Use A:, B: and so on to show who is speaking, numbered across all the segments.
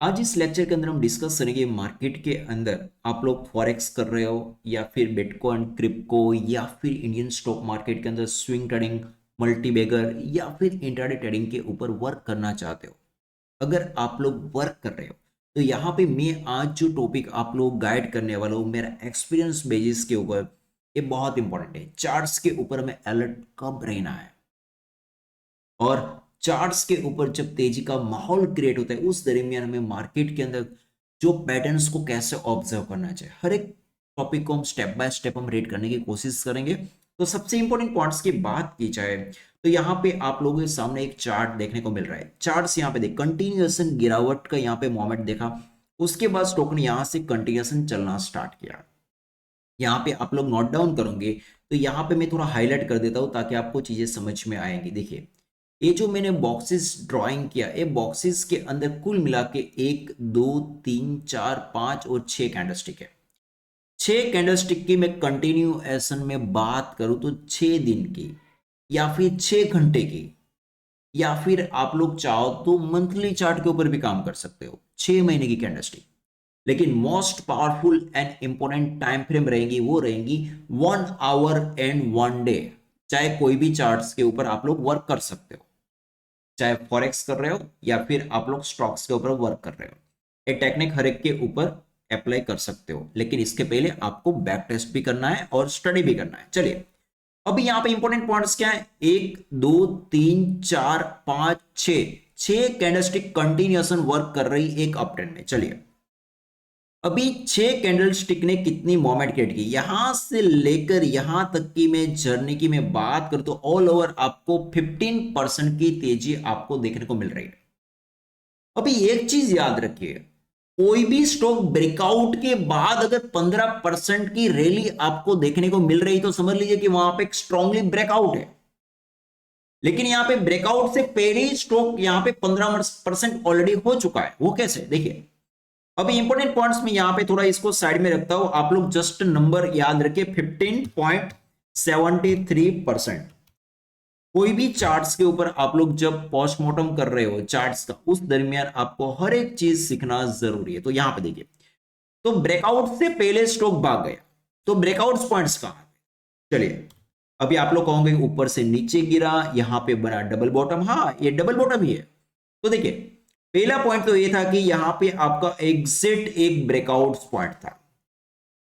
A: आज इस लेक्चर के अंदर हम डिस्कस करेंगे मार्केट के अंदर आप लोग फॉरेक्स कर रहे हो या फिर बिटकॉइन क्रिप्टो या फिर इंडियन स्टॉक मार्केट के अंदर स्विंग ट्रेडिंग मल्टीबैगर या फिर इंट्राडे ट्रेडिंग के ऊपर वर्क करना चाहते हो। अगर आप लोग वर्क कर रहे हो तो यहाँ पे मैं आज जो टॉपिक आप लोग गाइड करने वाला हूँ मेरा एक्सपीरियंस बेसिस के ऊपर, ये बहुत इंपॉर्टेंट है। चार्ट्स के ऊपर हमें अलर्ट कब रहना है और चार्ट्स के ऊपर जब तेजी का माहौल क्रिएट होता है उस दरमियान हमें मार्केट के अंदर जो पैटर्न्स को कैसे ऑब्जर्व करना चाहिए, हर एक टॉपिक को हम स्टेप बाय स्टेप हम रीड करने की कोशिश करेंगे। तो सबसे इंपॉर्टेंट पॉइंट्स की बात की जाए तो यहाँ पे आप लोगों के सामने एक चार्ट देखने को मिल रहा है। चार्ट्स यहाँ पे देख कंटिन्यूएशन गिरावट का यहाँ पे मोमेंट देखा, उसके बाद स्टॉक ने यहाँ से कंटिन्यूएशन चलना स्टार्ट किया। यहाँ पे आप लोग नोट डाउन करोगे तो यहाँ पे मैं थोड़ा हाईलाइट कर देता हूँ ताकि आपको चीजें समझ में आएंगी। देखिए ये जो मैंने बॉक्सेस ड्राइंग किया, ये बॉक्सेस के अंदर कुल मिला के 1 2 3 4 5 और 6 कैंडलस्टिक है। 6 कैंडलस्टिक की मैं कंटिन्यूएशन में बात करूं तो 6 दिन की या फिर 6 घंटे की या फिर आप लोग चाहो तो मंथली चार्ट के ऊपर भी काम कर सकते हो, 6 महीने की कैंडलस्टिक। लेकिन most powerful and important time frame रहेंगी वो रहेंगी 1 आवर एंड 1 डे। चाहे कोई भी चार्ट्स के ऊपर आप लोग वर्क कर सकते हो, चाहे फॉरेक्स कर रहे हो या फिर आप लोग स्टॉक्स के ऊपर वर्क कर रहे हो। ये टेक्निक हर एक के ऊपर अप्लाई कर सकते हो, लेकिन इसके पहले आपको बैक टेस्ट भी करना है और स्टडी भी करना है। चलिए अभी यहाँ पे इंपॉर्टेंट पॉइंट्स क्या है, 1 2 3 4 5 6 कैंडलस्टिक कंटिन्यूएशन वर्क कर रही एक अप ट्रेंड में। चलिए अभी 6 कैंडलस्टिक ने कितनी मोमेंट क्रिएट की यहां से लेकर यहां तक की मैं जर्नी की मैं बात करूं तो ऑल ओवर आपको 15% की तेजी आपको देखने को मिल रही है। अभी एक चीज याद रखिए, कोई भी स्टॉक ब्रेकआउट के बाद अगर 15% की रैली आपको देखने को मिल रही तो समझ लीजिए कि वहां पे एक स्ट्रांगली ब्रेकआउट है। लेकिन यहां पे ब्रेकआउट से पहले ही स्टॉक यहां पे 15% ऑलरेडी हो चुका है। वो कैसे, देखिए अभी इंपॉर्टेंट पॉइंट्स में यहां पे थोड़ा इसको साइड में रखता हूं, आप लोग जस्ट नंबर याद रखिए 15.73%। कोई भी चार्ट्स के ऊपर आप लोग जब पोस्टमार्टम कर रहे हो चार्ट्स का, उस दरमियान आपको हर एक चीज सीखना जरूरी है। तो यहां पे देखिए तो ब्रेकआउट से पहले स्टॉक भाग गया, तो ब्रेकआउट पॉइंट्स कहां है? चलिए अभी आप लोग कहोगे ऊपर से नीचे गिरा, यहां पे बना डबल बॉटम, हाँ ये डबल बॉटम ही है। तो देखिए पहला पॉइंट तो ये था कि यहां पे आपका एग्जिट एक ब्रेकआउट पॉइंट था।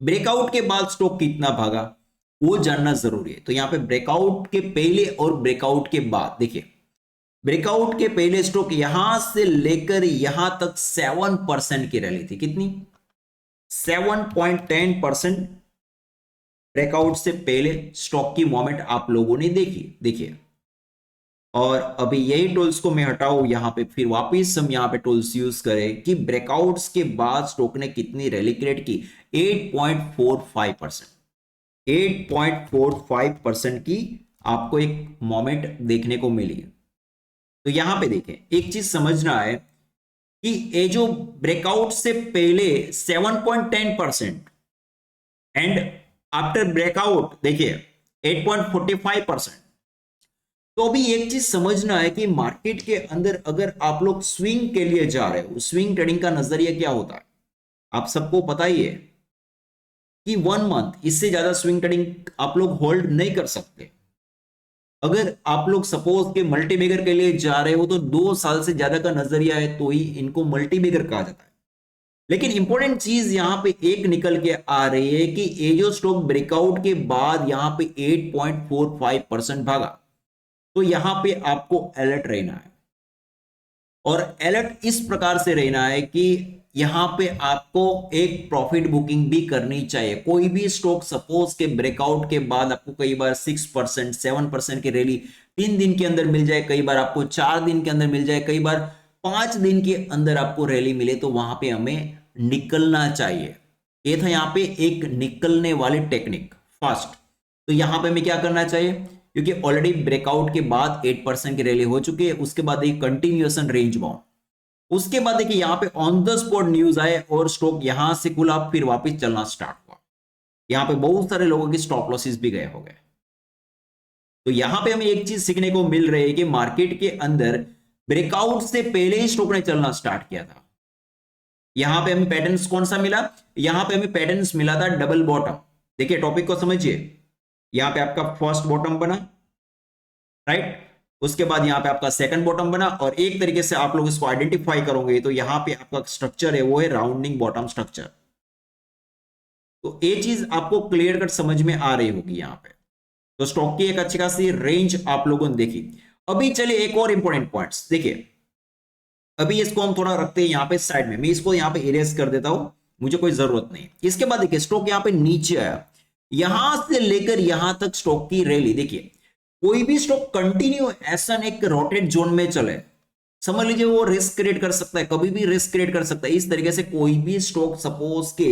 A: ब्रेकआउट के बाद स्टॉक कितना भागा वो जानना जरूरी है। तो यहां पे ब्रेकआउट के पहले और ब्रेकआउट के बाद देखिए, ब्रेकआउट के पहले स्टॉक यहां से लेकर यहां तक 7% की रैली थी। कितनी? 7.10% ब्रेकआउट से पहले स्टॉक की मूवमेंट आप लोगों ने देखी। देखिए और अभी यही टूल्स को मैं हटाऊं, यहां पे फिर वापस हम यहां पे टूल्स यूज करें कि ब्रेकआउट्स के बाद स्टॉक ने कितनी रैली क्रिएट की, 8.45%। 8.45% की आपको एक मोमेंट देखने को मिली। तो यहां पे देखें एक चीज समझना है कि ये जो ब्रेकआउट से पहले 7.10% एंड आफ्टर ब्रेकआउट देखिए 8.45%। तो अभी एक चीज समझना है कि मार्केट के अंदर अगर आप लोग स्विंग के लिए जा रहे हो, स्विंग ट्रेडिंग का नजरिया क्या होता है आप सबको पता ही है कि 1 मंथ इससे ज्यादा स्विंग ट्रेडिंग आप लोग होल्ड नहीं कर सकते। अगर आप लोग सपोज के मल्टीबैगर के लिए जा रहे हो तो 2 साल से ज्यादा का नजरिया है तो ही इनको मल्टीबैगर कहा जाता है। लेकिन इंपॉर्टेंट चीज यहां पे एक निकल के आ रही है कि ये जो स्टॉक ब्रेकआउट के बाद यहां पे 8.45% भागा, तो यहां पे आपको अलर्ट रहना है। और अलर्ट इस प्रकार से रहना है कि यहां पे आपको एक प्रॉफिट बुकिंग भी करनी चाहिए। कोई भी स्टॉक सपोज के ब्रेकआउट के बाद आपको कई बार 6% 7% की रैली 3 दिन के अंदर मिल जाए, कई बार आपको 4 दिन के अंदर मिल जाए, कई बार 5 दिन के अंदर आपको रैली मिले, तो वहां पे हमें निकलना चाहिए। ये था यहाँ पे एक निकलने वाली टेक्निक फास्ट। तो यहां पे हमें क्या करना चाहिए, क्योंकि ऑलरेडी ब्रेकआउट के बाद 8% की रैली हो चुकी है, उसके बाद एक कंटिन्यूएशन रेंज बाउंड, उसके बाद देखिए यहां पे ऑन द स्पॉट न्यूज आए और स्टॉक यहां से खुला फिर वापस चलना स्टार्ट हुआ। यहां पे बहुत सारे लोगों की स्टॉप लॉसेस भी गए हो गए। तो यहां पे हमें एक चीज सीखने को मिल रही है कि मार्केट के अंदर ब्रेकआउट से पहले ही स्टॉक ने चलना स्टार्ट किया था। यहां पे हमें पैटर्न्स कौन सा मिला, यहां पे हमें पैटर्न्स मिला था डबल बॉटम। देखिए टॉपिक को समझिए, यहां पे आपका फर्स्ट बॉटम बना, राइट, उसके बाद यहां पे आपका सेकंड बॉटम बना, और एक तरीके से आप लोग इसको आइडेंटिफाई करोगे तो यहां पे आपका स्ट्रक्चर है वो है राउंडिंग बॉटम स्ट्रक्चर। तो ये चीज आपको क्लियर कट समझ में आ रही होगी यहां पे। तो स्टॉक की एक अच्छी खासी रेंज आप लोगों ने देखी। अभी चलिए एक और इंपॉर्टेंट पॉइंट्स देखिए, अभी इसको हम थोड़ा रखते हैं यहाँ पे साइड में, मैं इसको यहाँ पे इरेज कर देता हूं, मुझे कोई जरूरत नहीं। इसके बाद देखिए स्टॉक यहाँ पे नीचे आया, यहां से लेकर यहां तक स्टॉक की रैली देखिए, कोई भी स्टॉक कंटिन्यू ऐसा एक रोटेट जोन में चले, समझ लीजिए वो रिस्क क्रिएट कर सकता है, कभी भी रिस्क क्रिएट कर सकता है। इस तरीके से कोई भी स्टॉक सपोज के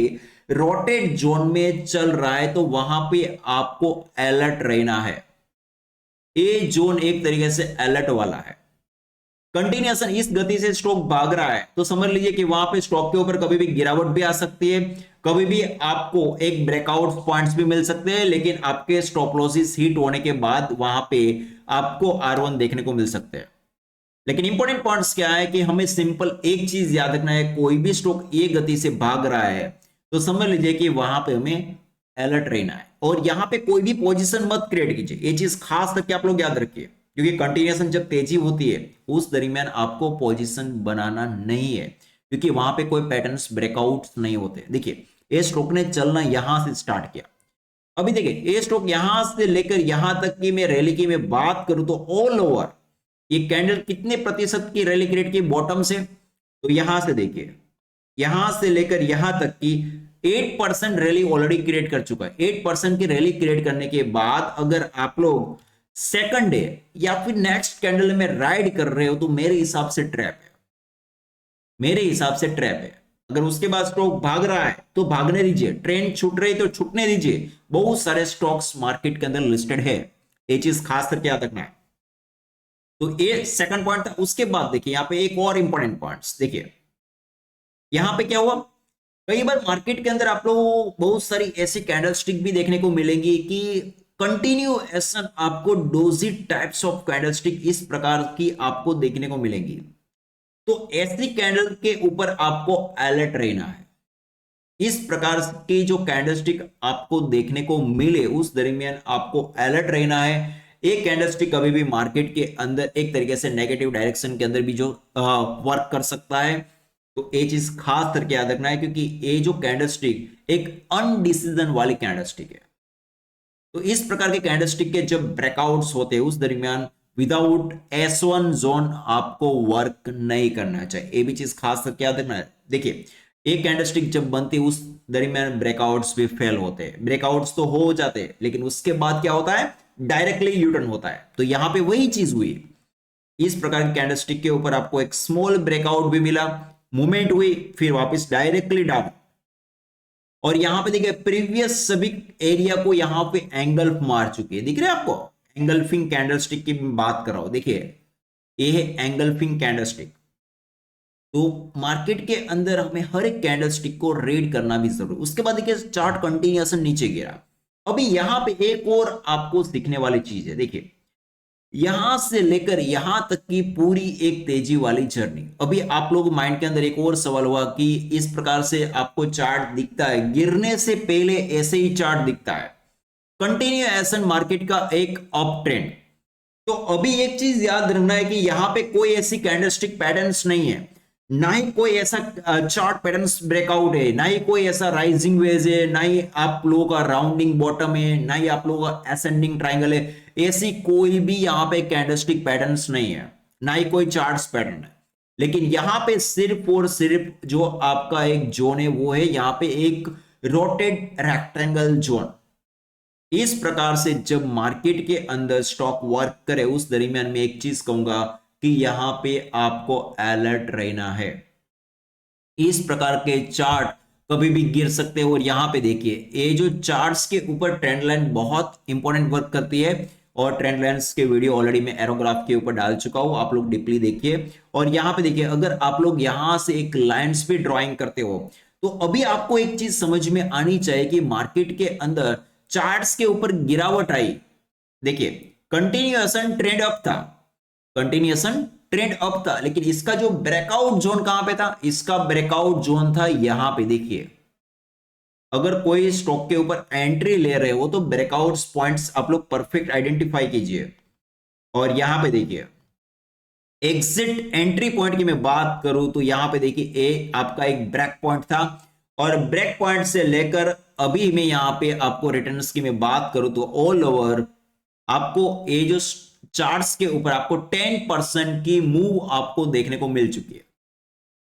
A: रोटेट जोन में चल रहा है तो वहां पे आपको अलर्ट रहना है। ये जोन एक तरीके से अलर्ट वाला है, कंटिन्यूएशन इस गति से स्टॉक भाग रहा है तो समझ लीजिए कि वहां पे स्टॉक के ऊपर कभी भी गिरावट भी आ सकती है, कभी भी आपको एक ब्रेकआउट पॉइंट्स भी मिल सकते हैं, लेकिन आपके स्टॉप लॉसेस हिट होने के बाद वहां पे आपको R1 देखने को मिल सकते हैं। लेकिन इंपॉर्टेंट पॉइंट्स क्या है कि हमें सिंपल एक चीज याद रखना है, कोई भी स्टॉक ये गति से भाग रहा है तो समझ लीजिए कि वहां पे हमें अलर्ट रहना है, और यहां पे कोई भी पोजीशन मत क्रिएट कीजिए, ये चीज खास करके आप लोग याद रखिए, क्योंकि कंटिन्यूएशन जब तेजी होती है उस दरमियान आपको पोजीशन बनाना नहीं है, क्योंकि वहां पे कोई पैटर्न्स ब्रेकआउट्स नहीं होते। देखिए ये स्टॉक ने चलना यहां से स्टार्ट किया, अभी देखिए ये स्टॉक यहां से लेकर यहां तक की मैं रैली की मैं बात करूं तो ऑल ओवर ये कैंडल कितने प्रतिशत की रैली क्रिएट की बॉटम से, तो यहां से देखिए यहां से लेकर यहां तक की 8% रैली ऑलरेडी क्रिएट कर चुका है। 8% की रैली क्रिएट करने के बाद अगर आप लोग सेकंड डे या फिर नेक्स्ट कैंडल में राइड कर रहे हो तो मेरे हिसाब से ट्रैप है, मेरे हिसाब से ट्रैप है। अगर उसके बाद स्टॉक भाग रहा है तो भागने दीजिए, ट्रेंड छूट रही तो छूटने दीजिए, बहुत सारे स्टॉक्स मार्केट के अंदर लिस्टेड है, ये चीज खास करके याद रखना है। तो ये सेकंड पॉइंट था। उसके बाद देखिए यहाँ पे एक और इंपॉर्टेंट पॉइंट्स देखिए, यहां पे क्या हुआ, कई बार मार्केट के अंदर आप लोग बहुत सारी ऐसी कैंडलस्टिक भी देखने को मिलेंगी कि कंटिन्यू ऐसा आपको डोजी टाइप्स ऑफ कैंडलस्टिक इस प्रकार की आपको देखने को मिलेंगी, तो ऐसी कैंडल के ऊपर आपको अलर्ट रहना है। इस प्रकार की जो कैंडलस्टिक आपको देखने को मिले उस दरमियान आपको अलर्ट रहना है। एक कैंडलस्टिक कभी भी मार्केट के अंदर एक तरीके से नेगेटिव डायरेक्शन के अंदर भी जो वर्क कर सकता है, तो ये चीज खास करके याद रखना है, क्योंकि ये जो कैंडलस्टिक एक अनडिसीजन वाली कैंडलस्टिक है। तो इस प्रकार के कैंडलस्टिक के जब ब्रेकआउट्स होते हैं उस दरमियान विदाउट S1 जोन आपको वर्क नहीं करना चाहिए, ये भी चीज खास करके याद रखना है। देखिए एक कैंडलस्टिक जब बनती है उस दरमियान ब्रेकआउट्स भी फेल होते हैं, ब्रेकआउट्स तो हो जाते हैं लेकिन उसके बाद क्या होता है, डायरेक्टली यूटर्न होता है। तो यहां पे वही चीज हुई, इस प्रकार की कैंडलस्टिक के ऊपर आपको एक स्मॉल ब्रेकआउट भी मिला, मूवमेंट हुई, फिर वापस डायरेक्टली डाउन, और यहां पे देखिए प्रीवियस सभी एरिया को यहां पे एंगल्फ मार चुकी है, दिख रहा है आपको, एंगल्फिंग कैंडलस्टिक की बात कर रहा हूं। देखिए ये है एंगल्फिंग कैंडलस्टिक। तो मार्केट के अंदर हमें हर एक कैंडलस्टिक को रीड करना भी जरूरी। उसके बाद देखिए चार्ट कंटिन्यूएशन नीचे गिरा, अभी यहां पे एक और आपको सीखने वाली चीज है, देखिए यहां से लेकर यहां तक की पूरी एक तेजी वाली जर्नी। अभी आप लोग माइंड के अंदर एक और सवाल हुआ कि इस प्रकार से आपको चार्ट दिखता है, गिरने से पहले ऐसे ही चार्ट दिखता है, कंटिन्यूएशन मार्केट का एक अप ट्रेंड। तो अभी एक चीज याद रखना है कि यहां पे कोई ऐसी कैंडलस्टिक पैटर्न्स नहीं है, ना ही कोई ऐसा चार्ट पैटर्न्स ब्रेकआउट है, ना ही कोई ऐसा राइजिंग वेज है, ना ही आप लोगों का राउंडिंग बॉटम है, ना ही आप लोगों का असेंडिंग ट्राइंगल है, ऐसी कोई भी यहां पे कैंडलस्टिक पैटर्न्स नहीं है, ना ही कोई चार्ट्स पैटर्न है। लेकिन यहां पे सिर्फ और सिर्फ जो आपका एक जोन है वो है यहां पे एक रोटेड रेक्टेंगल जोन। इस प्रकार से जब मार्केट के अंदर स्टॉक वर्क करे उस दरमियान में एक चीज कहूंगा कि यहां पे आपको अलर्ट रहना है। इस प्रकार के चार्ट कभी भी गिर सकते हैं, और यहां पे देखिए ये जो चार्ट्स के ऊपर ट्रेंड लाइन बहुत इंपॉर्टेंट वर्क करती है, और ट्रेंड लाइंस के वीडियो ऑलरेडी मैं एरोग्राफ के ऊपर डाल चुका हूं, आप लोग डीपली देखिए। और यहां पे देखिए अगर आप लोग यहां से एक लाइंस पे ड्राइंग करते हो तो अभी आपको एक चीज समझ में आनी चाहिए कि मार्केट के अंदर चार्ट्स के ऊपर गिरावट आई, देखिए कंटिन्यूएशन ट्रेंड अप था, कंटिन्यूएशन ट्रेंड अप था, लेकिन इसका जो ब्रेकआउट जोन कहां पे था, इसका ब्रेकआउट जोन था यहां पे। देखिए अगर कोई स्टॉक के ऊपर एंट्री ले रहे हो तो ब्रेकआउट पॉइंट्स आप लोग परफेक्ट आइडेंटिफाई कीजिए। और यहां पे देखिए एग्जिट एंट्री पॉइंट की मैं बात करूं तो यहां पे देखिए ए आपका एक ब्रेक पॉइंट था, और ब्रेक पॉइंट से लेकर अभी मैं यहां पे आपको रिटर्न्स की मैं बात करूं तो ऑल ओवर आपको ये जो चार्ट्स के ऊपर आपको 10% की मूव आपको देखने को मिल चुकी है।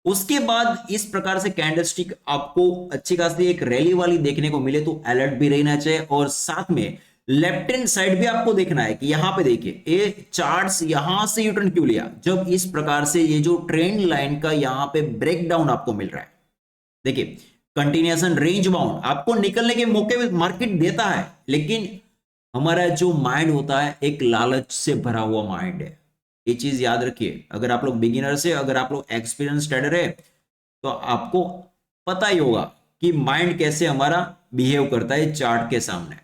A: उसके बाद इस प्रकार से कैंडलस्टिक आपको अच्छी खासी एक रैली वाली देखने को मिले तो अलर्ट भी रहना चाहिए। और साथ में लेफ्ट हैंड साइड भी आपको देखना है कि यहां पे देखिए ये चार्ट्स यहां से यूटर्न क्यों लिया, जब इस प्रकार से ये जो ट्रेंड लाइन का यहां पे ब्रेकडाउन आपको मिल रहा है। देखिए कंटिन्यूएशन रेंज बाउंड आपको निकलने के मौके मार्केट देता है, लेकिन हमारा जो माइंड होता है एक लालच से भरा हुआ माइंड है। ये चीज याद रखिए, अगर आप लोग बिगिनर से, अगर आप लोग एक्सपीरियंस ट्रेडर है तो आपको पता ही होगा कि माइंड कैसे हमारा बिहेव करता है चार्ट के सामने।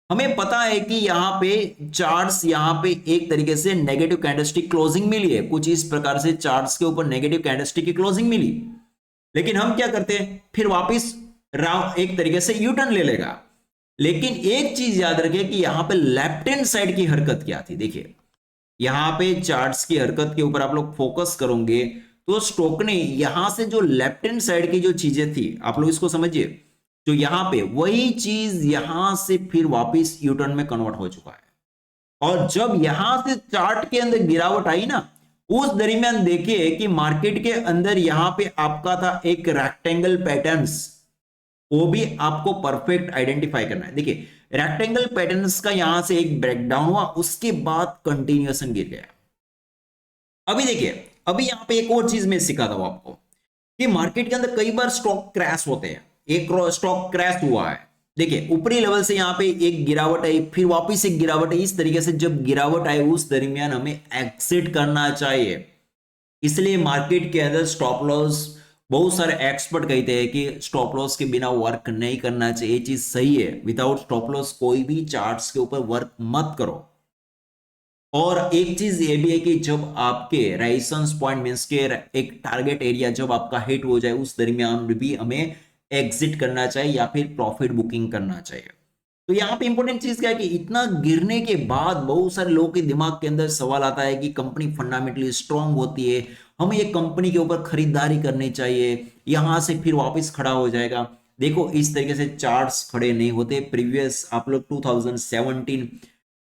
A: हमें पता है कि यहाँ पे चार्ट्स यहाँ पे एक तरीके से नेगेटिव कैंडलस्टिक क्लोजिंग मिली है, कुछ इस प्रकार से चार्ट्स के ऊपर नेगेटिव कैंडलस्टिक की क्लोजिंग मिली, लेकिन हम क्या करते हैं फिर वापस राउंड एक तरीके से यू टर्न ले लेगा। लेकिन एक चीज याद रखिए कि यहां पे लेफ्ट हैंड साइड की हरकत क्या थी। देखिए यहां पे चार्ट्स की हरकत के ऊपर आप लोग फोकस करोगे तो स्टॉक ने यहां से जो लेफ्ट हैंड साइड की जो चीजें थी आप लोग इसको समझिए, जो यहां पे वही चीज यहां से फिर वापस यू टर्न में कन्वर्ट हो चुका है। और जब यहां से चार्ट के अंदर गिरावट आई ना, उस दरमियान देखिए कि मार्केट के अंदर यहां पे आपका था एक रेक्टेंगल पैटर्न्स, वो भी आपको परफेक्ट आइडेंटिफाई करना है। देखिए रेक्टेंगल पैटर्न्स का यहां से एक ब्रेकडाउन हुआ, उसके बाद कंटिन्यूएशन गिर गया। अभी देखिए अभी यहां पे एक और चीज मैं सिखाता हूं आपको कि मार्केट के अंदर कई बार स्टॉक क्रैश होते हैं। एक स्टॉक क्रैश हुआ है, देखिए ऊपरी लेवल से यहां पे एक गिरावट आई, फिर वापस एक गिरावट आई, इस तरीके से जब गिरावट आए उस दरमियान हमें एग्जिट करना चाहिए। इसलिए मार्केट के अंदर स्टॉप लॉस, बहुत सारे एक्सपर्ट कहते हैं कि स्टॉप लॉस के बिना वर्क नहीं करना चाहिए। ये चीज सही है, विदाउट स्टॉप लॉस कोई भी चार्ट्स के ऊपर वर्क मत करो। और एक चीज ये भी है कि जब आपके रेजिस्टेंस पॉइंट मींस के एक टारगेट एरिया जब आपका हिट हो जाए उस दरमियान भी हमें एग्जिट करना चाहिए या फिर प्रॉफिट बुकिंग करना चाहिए। तो यहाँ पे इंपॉर्टेंट चीज क्या है कि इतना गिरने के बाद बहुत सारे लोगों के दिमाग के अंदर सवाल आता है कि कंपनी फंडामेंटली स्ट्रांग होती है, हमें ये कंपनी के ऊपर खरीदारी करनी चाहिए, यहां से फिर वापस खड़ा हो जाएगा। देखो इस तरीके से चार्ट्स खड़े नहीं होते। प्रीवियस आप लोग 2017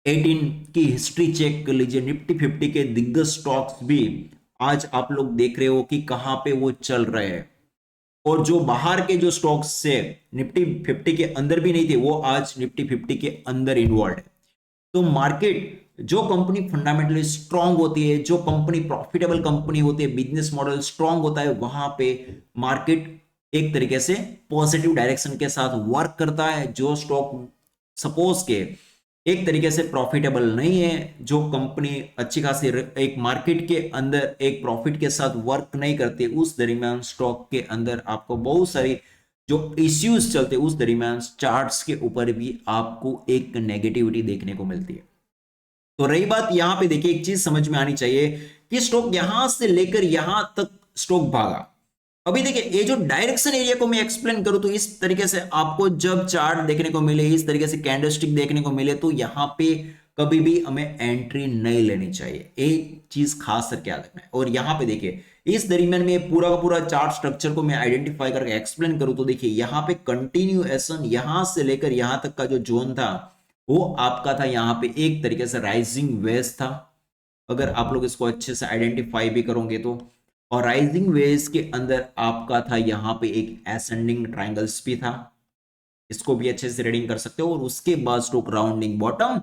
A: 18 की हिस्ट्री चेक कर लीजिए, निफ्टी 50 के दिग्गज स्टॉक्स भी आज आप लोग देख रहे हो कि कहां पे वो चल रहे हैं। और जो बाहर के जो स्टॉक्स से निफ्टी 50 के अंदर भी नहीं थे वो आज निफ्टी 50 के अंदर इन्वॉल्व है। तो मार्केट जो कंपनी फंडामेंटली स्ट्रांग होती है, जो कंपनी प्रॉफिटेबल कंपनी होती है, बिजनेस मॉडल स्ट्रांग होता है, वहां पे मार्केट एक तरीके से पॉजिटिव डायरेक्शन के साथ वर्क करता है। जो स्टॉक सपोज के एक तरीके से प्रॉफिटेबल नहीं है, जो कंपनी अच्छी खासी एक मार्केट के अंदर एक प्रॉफिट के साथ वर्क नहीं करती, उस दरमियान स्टॉक के अंदर आपको बहुत सारी जो इश्यूज चलते उस दरमियान चार्ट्स के ऊपर भी आपको एक नेगेटिविटी देखने को मिलती है। तो रही बात यहां पे देखिए एक चीज समझ में आनी चाहिए कि स्टॉक यहां से लेकर यहां तक स्टॉक भागा। अभी देखिए ये जो डायरेक्शन एरिया को मैं एक्सप्लेन करूं तो इस तरीके से आपको जब चार्ट देखने को मिले, इस तरीके से कैंडलस्टिक देखने को मिले तो यहां पे कभी भी हमें एंट्री नहीं लेनी चाहिए। एक चीज खास करके याद रखना है। और यहां पे देखिए इस दरमियान में पूरा का पूरा चार्ट स्ट्रक्चर को मैं आइडेंटिफाई करके एक्सप्लेन करूं तो देखिए यहां पे कंटिन्यूएशन यहां से लेकर यहां तक का जो जोन था वो आपका था यहाँ पे एक तरीके से राइजिंग वेज था, अगर आप लोग इसको अच्छे से आइडेंटिफाई भी करोगे तो। और राइजिंग वेज के अंदर आपका था यहाँ पे एक एसेंडिंग ट्राइंगल्स भी था, इसको भी अच्छे से रीडिंग कर सकते हो। और उसके बाद stock rounding bottom,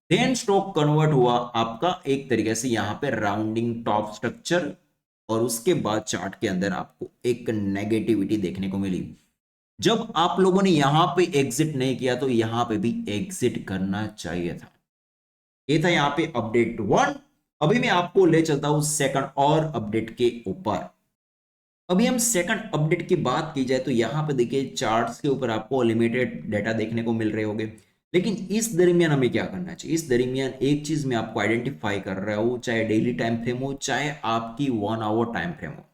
A: then stock convert हुआ आपका एक तरीके से यहाँ पे राउंडिंग टॉप स्ट्रक्चर, और उसके बाद चार्ट के अंदर आपको एक नेगेटिविटी देखने को मिली। जब आप लोगों ने यहां पे एग्जिट नहीं किया तो यहां पे भी एग्जिट करना चाहिए था। ये था यहां पे अपडेट 1। अभी मैं आपको ले चलता हूं सेकंड और अपडेट के ऊपर। अभी हम सेकंड अपडेट की बात की जाए तो यहां पे देखिए चार्ट्स के ऊपर आपको लिमिटेड डेटा देखने को मिल रहे होंगे। लेकिन इस दरमियान हमें क्या करना चाहिए? इस दरमियान एक चीज मैं आपको आइडेंटिफाई कर रहा हूं, चाहे डेली टाइम फ्रेम हो चाहे आपकी 1 आवर टाइम फ्रेम हो।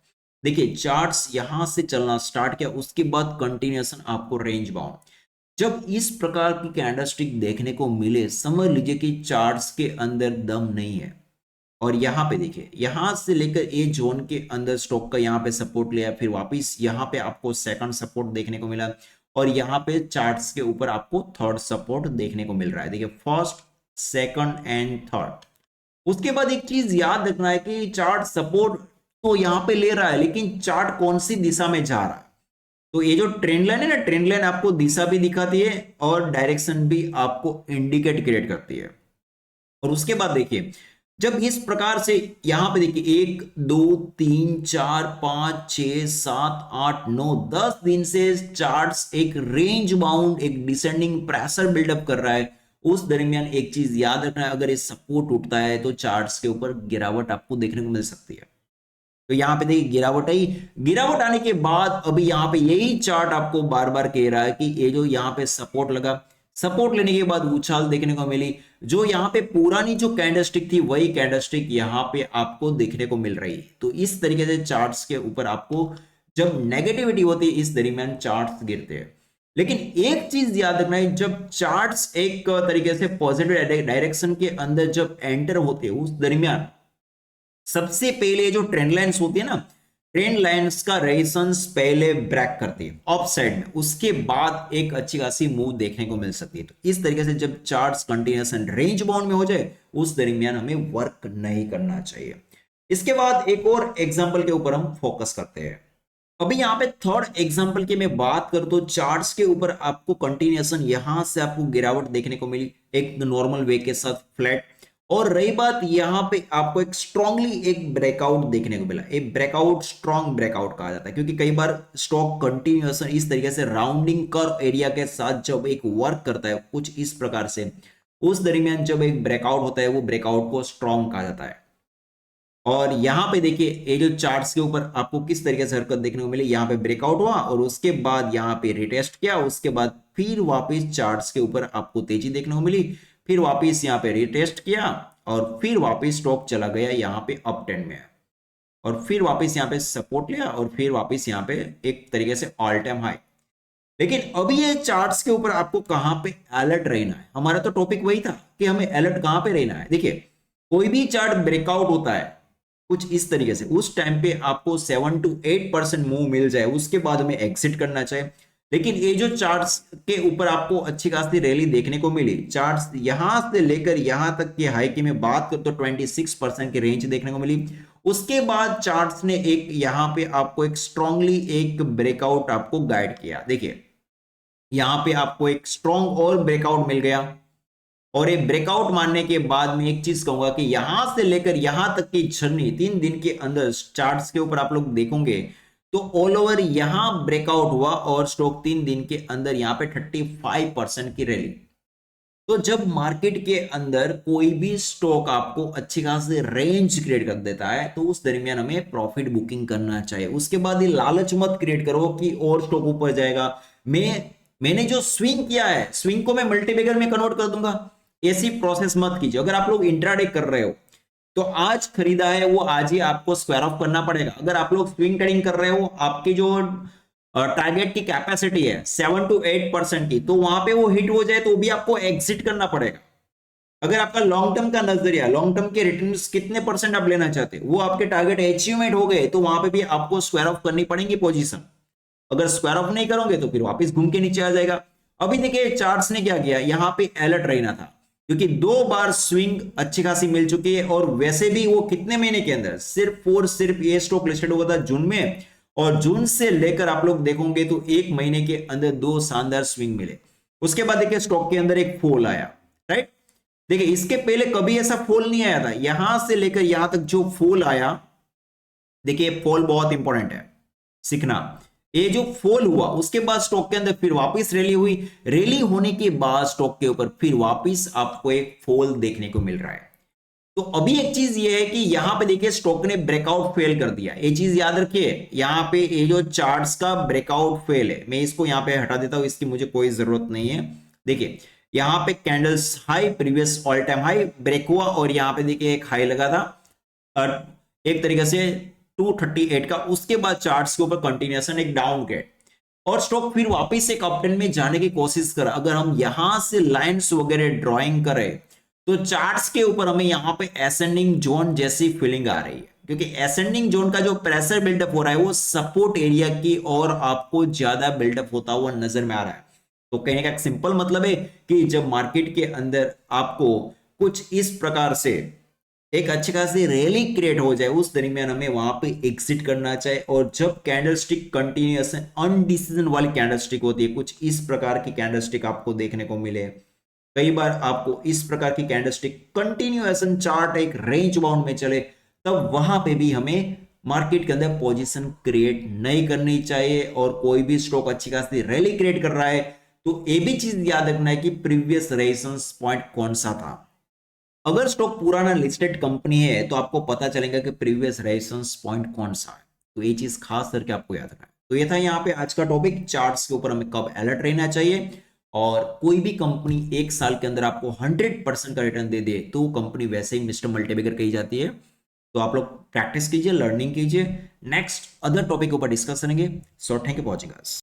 A: देखिए चार्ट्स यहां से चलना स्टार्ट किया, उसके बाद कंटिन्यूएशन आपको रेंज बाउंड, जब इस प्रकार की कैंडलस्टिक देखने को मिले समझ लीजिए कि चार्ट्स के अंदर दम नहीं है। और यहां पे देखिए यहां से लेकर ए जोन के अंदर स्टॉक का यहां पे सपोर्ट लिया, फिर वापस यहां पे आपको सेकंड सपोर्ट देखने को मिला, और यहाँ पे चार्ट्स के ऊपर आपको थर्ड सपोर्ट देखने को मिल रहा है। देखिए फर्स्ट, सेकंड एंड थर्ड। उसके बाद एक चीज याद रखना है कि चार्ट सपोर्ट तो यहाँ पे ले रहा है, लेकिन चार्ट कौन सी दिशा में जा रहा है। तो ये जो ट्रेंड लाइन है ना, ट्रेंड लाइन आपको दिशा भी दिखाती है और डायरेक्शन भी आपको इंडिकेट क्रिएट करती है। और उसके बाद देखिए जब इस प्रकार से यहां पे देखिए 1 2 3 4 5 6 7 8 9 10 दिन से चार्ट्स एक रेंज बाउंड एक डिसेंडिंग प्रेशर बिल्डअप कर रहा है। उस दरमियान एक चीज याद रखना है, अगर ये सपोर्ट उठता है तो चार्ट्स के ऊपर गिरावट आपको देखने को मिल सकती है। तो यहां पे देखिए गिरावट आई, गिरावट आने के बाद अभी यहां पे यही चार्ट आपको बार बार कह रहा है कि ये जो यहां पे सपोर्ट लगा, सपोर्ट लेने के बाद उछाल देखने को मिली, जो यहां पे पुरानी जो कैंडलस्टिक थी वही कैंडलस्टिक यहां पे आपको देखने को मिल रही है। तो इस तरीके से चार्ट्स के ऊपर आपको जब नेगेटिविटी होती है इस दरमियान चार्ट्स गिरते हैं। लेकिन एक चीज याद रखना है, जब चार्ट्स एक तरीके से पॉजिटिव डायरेक्शन के अंदर जब एंटर होते हैं उस दरमियान सबसे पहले जो ट्रेंड लाइंस होती है ना, ट्रेंड लाइंस का रेजिस्टेंस पहले ब्रेक करती है अप साइड में, उसके बाद एक अच्छी खासी मूव देखने को मिल सकती है। तो इस तरीके से जब चार्ट्स कंटिन्यूएशन रेंज बाउंड में हो जाए उस दरमियान हमें वर्क नहीं करना चाहिए। इसके बाद एक और एग्जांपल के ऊपर हम फोकस करते हैं। अभी यहाँ पे थर्ड एग्जांपल की मैं बात करूं तो चार्ट्स के ऊपर आपको कंटिन्यूएशन यहां से आपको गिरावट देखने को मिली एक नॉर्मल वे के साथ फ्लैट, और रही बात यहां पे आपको एक स्ट्रांगली एक ब्रेकआउट देखने को मिला। एक ब्रेकआउट स्ट्रांग ब्रेकआउट कहा जाता है, क्योंकि कई बार स्टॉक कंटिन्यूएशन इस तरीके से राउंडिंग कर्व एरिया के साथ जब एक वर्क करता है कुछ इस प्रकार से, उस दरमियान जब एक ब्रेकआउट होता है वो ब्रेकआउट को स्ट्रांग कहा जाता है। और यहां पे देखिए ये जो चार्ट्स के ऊपर आपको किस तरीके से हरकत देखने को मिली, यहां पे ब्रेकआउट हुआ और उसके बाद यहां पे रिटेस्ट किया, उसके बाद फिर वापस चार्ट्स के ऊपर आपको तेजी देखने को मिली, फिर वापस यहां पे रिटेस्ट किया और फिर वापस स्टॉक चला गया यहां पे अप ट्रेंड में, और फिर वापस यहां पे सपोर्ट लिया और फिर वापस यहां पे एक तरीके से ऑल टाइम हाई। लेकिन अभी ये चार्ट्स के ऊपर आपको कहां पे अलर्ट रहना है, हमारा तो टॉपिक वही था कि हमें अलर्ट कहां पे रहना है। देखिए कोई भी चार्ट ब्रेकआउट होता है कुछ इस तरीके से, उस टाइम पे आपको 7 to 8% मूव मिल जाए उसके बाद हमें एग्जिट करना चाहिए। लेकिन ये जो चार्ट्स के ऊपर आपको अच्छी खासी रैली देखने को मिली, चार्ट्स यहां से लेकर यहां तक की हाई की मैं बात करूं तो 26% की रेंज देखने को मिली। उसके बाद चार्ट्स ने एक यहां पे आपको एक स्ट्रांगली एक ब्रेकआउट आपको गाइड किया। देखिए यहां पे आपको एक स्ट्रॉन्ग और ब्रेकआउट मिल गया, और एक ब्रेकआउट मारने के बाद में एक चीज कहूंगा कि यहां से लेकर यहां तक की जर्नी 3 दिन के अंदर चार्ट्स के ऊपर आप लोग देखोगे तो ऑल ओवर यहां ब्रेकआउट हुआ और स्टॉक 3 दिन के अंदर यहां पे 35% की रैली। तो जब मार्केट के अंदर कोई भी स्टॉक आपको अच्छी खासी रेंज क्रिएट कर देता है तो उस दरमियान हमें प्रॉफिट बुकिंग करना चाहिए। उसके बाद ये लालच मत क्रिएट करो कि और स्टॉक ऊपर जाएगा, मैंने जो स्विंग किया है स्विंग को मैं मल्टीबैगर में कन्वर्ट कर दूंगा, ऐसी प्रोसेस मत कीजिए। अगर आप लोग इंट्राडे कर रहे हो तो आज खरीदा है वो आज ही आपको स्क्वायर ऑफ करना पड़ेगा। अगर आप लोग स्विंग ट्रेडिंग कर रहे हो आपकी जो टारगेट की कैपेसिटी है 7 to 8% की, तो वहां पे वो हिट हो जाए तो भी आपको एग्जिट करना पड़ेगा। अगर आपका लॉन्ग टर्म का नजरिया, लॉन्ग टर्म के रिटर्न्स कितने परसेंट आप लेना चाहते हैं वो आपके टारगेट अचीवमेंट हो गए तो वहां पे भी आपको स्क्वायर ऑफ करनी पड़ेगी पोजीशन। अगर स्क्वायर ऑफ नहीं करोगे तो फिर वापस घूम के नीचे आ जाएगा। अभी देखिए चार्ट्स ने क्या किया, यहां पे अलर्ट रहना था क्योंकि 2 बार स्विंग अच्छी खासी मिल चुकी है, और वैसे भी वो कितने महीने के अंदर सिर्फ ये स्टॉक लिस्टेड हुआ था जून में, और जून से लेकर आप लोग देखोगे तो 1 महीने के अंदर 2 शानदार स्विंग मिले। उसके बाद देखिए स्टॉक के अंदर एक फॉल आया, राइट। देखिए इसके पहले कभी ऐसा फॉल नहीं आया था, यहां से लेकर यहां तक जो फॉल आया, देखिए फॉल बहुत इंपॉर्टेंट है सीखना। ये जो फॉल हुआ उसके बाद स्टॉक के अंदर फिर वापस रैली हुई, रैली होने के बाद स्टॉक के ऊपर फिर वापस आपको एक फॉल देखने को मिल रहा है। तो अभी एक चीज ये है कि यहां पे देखिए स्टॉक ने ब्रेकआउट फेल कर दिया, ये चीज याद रखिए। यहां पे ये जो चार्ट्स का ब्रेकआउट फेल है, मैं इसको यहां पे हटा देता हूं, इसकी मुझे कोई जरूरत नहीं है। देखिए यहाँ पे candles high, previous all time high break हुआ और यहाँ पे देखिए एक हाई लगा था और एक तरीके से 238 का, उसके बाद चार्ट्स के ऊपर कंटिन्यूएशन एक डाउन गेट और स्टॉक फिर वापस एक अपट्रेंड में जाने की कोशिश कर। अगर हम यहां से लाइंस वगैरह ड्राइंग करें तो चार्ट्स के ऊपर हमें यहां पे एसेंडिंग जोन जैसी फीलिंग आ रही है, क्योंकि एसेंडिंग जोन का जो प्रेशर बिल्डअप हो रहा है वो सपोर्ट एरिया की और आपको ज्यादा बिल्डअप होता हुआ नजर में आ रहा है। तो कहने का एक सिंपल मतलब है कि जब मार्केट के अंदर आपको कुछ इस प्रकार से एक अच्छी खासी रैली क्रिएट हो जाए उस दरमियान हमें वहां पे एग्जिट करना चाहिए। और जब कैंडलस्टिक कंटिन्यूअस अनडिसीजन वाली कैंडलस्टिक होती है, कुछ इस प्रकार की कैंडलस्टिक आपको देखने को मिले, कई बार आपको इस प्रकार की कैंडलस्टिक कंटिन्यूएशन चार्ट एक रेंज बाउंड में चले, तब वहां पे भी हमें मार्केट के अंदर पोजीशन क्रिएट नहीं करनी चाहिए। और कोई भी स्टॉक अच्छी खासी रैली क्रिएट कर रहा है तो ये भी चीज याद रखना है कि प्रीवियस रेजिस्टेंस पॉइंट कौन सा था। अगर स्टॉक पुराना लिस्टेड कंपनी है तो आपको पता चलेगा कि प्रीवियस रेजिस्टेंस पॉइंट कौन सा है, तो ये चीज खास करके आपको याद रखना है। तो ये था यहाँ पे आज का टॉपिक, चार्ट्स के ऊपर हमें कब अलर्ट रहना चाहिए। और कोई भी कंपनी एक साल के अंदर आपको 100% का रिटर्न दे दे तो कंपनी वैसे ही मिस्टर मल्टीबैगर कही जाती है। तो आप लोग प्रैक्टिस कीजिए, लर्निंग कीजिए, नेक्स्ट अदर टॉपिक के ऊपर डिस्कस करेंगे। So thank you for watching us.